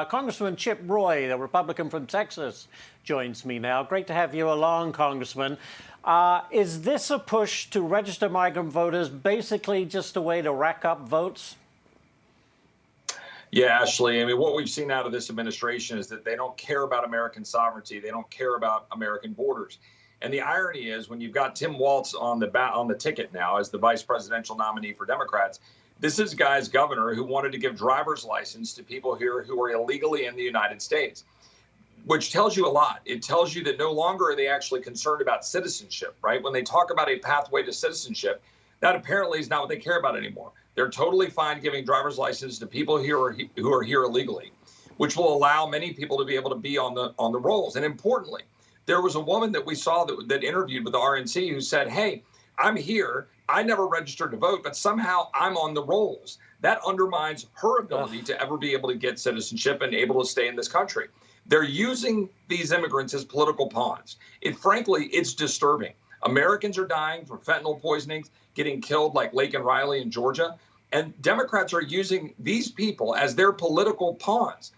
Congressman Chip Roy, the Republican from Texas, joins me now. Great to have you along, Congressman. Is this a push to register migrant voters basically just a way to rack up votes? Yeah, Ashley. I mean, what we've seen out of this administration is that they don't care about American sovereignty. They don't care about American borders. And the irony is, when you've got Tim Walz on the ticket now as the vice presidential nominee for Democrats, this is a guy's governor who wanted to give driver's license to people here who are illegally in the United States, which tells you a lot. It tells you that no longer are they actually concerned about citizenship, right? When they talk about a pathway to citizenship, that apparently is not what they care about anymore. They're totally fine giving driver's license to people who are here illegally, which will allow many people to be able to be on the rolls. And importantly, there was a woman that we saw that interviewed with the RNC who said, "Hey, I'm here. I never registered to vote, but somehow I'm on the rolls." That undermines her ability to ever be able to get citizenship and able to stay in this country. They're using these immigrants as political pawns. Frankly, it's disturbing. Americans are dying from fentanyl poisonings, getting killed like Lake and Riley in Georgia. And Democrats are using these people as their political pawns.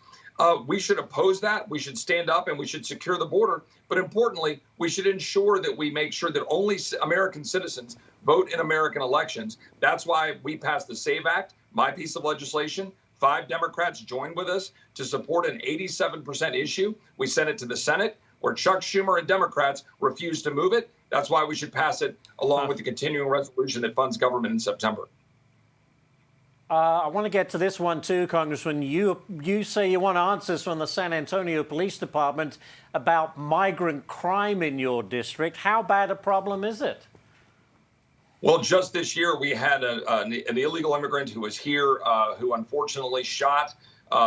We should oppose that. We should stand up and we should secure the border. But importantly, we should ensure that we make sure that only American citizens vote in American elections. That's why we passed the SAVE Act, my piece of legislation. 5 Democrats joined with us to support an 87% issue. We sent it to the Senate, where Chuck Schumer and Democrats refused to move it. That's why we should pass it along with the continuing resolution that funds government in September. I want to get to this one too, Congressman. You say you want answers from the San Antonio Police Department about migrant crime in your district. How bad a problem is it? Well, just this year, we had an illegal immigrant who was here who unfortunately shot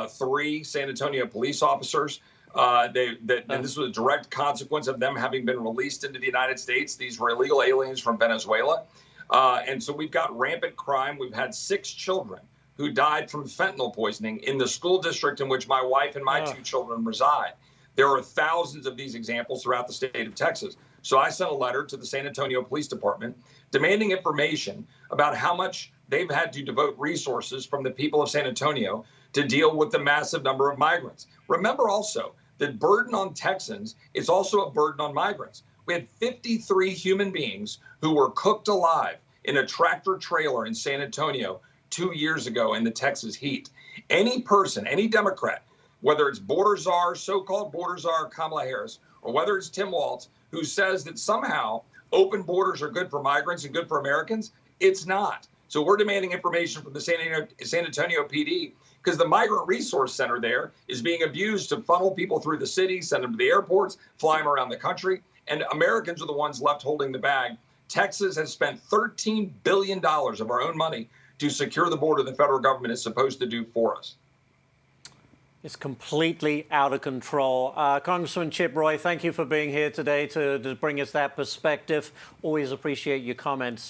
3 San Antonio police officers. And this was a direct consequence of them having been released into the United States. These were illegal aliens from Venezuela. And so we've got rampant crime. We've had 6 children who died from fentanyl poisoning in the school district in which my wife and my 2 children reside. There are thousands of these examples throughout the state of Texas. So I sent a letter to the San Antonio Police Department demanding information about how much they've had to devote resources from the people of San Antonio to deal with the massive number of migrants. Remember also that burden on Texans is also a burden on migrants. We had 53 human beings who were cooked alive in a tractor trailer in San Antonio 2 years ago in the Texas heat. Any person, any Democrat, whether it's border czar, so-called border czar Kamala Harris, or whether it's Tim Walz, who says that somehow open borders are good for migrants and good for Americans, it's not. So we're demanding information from the San Antonio PD because the Migrant Resource Center there is being abused to funnel people through the city, send them to the airports, fly them around the country. And Americans are the ones left holding the bag. Texas has spent $13 billion of our own money to secure the border the federal government is supposed to do for us. It's completely out of control. Congressman Chip Roy, thank you for being here today to bring us that perspective. Always appreciate your comments.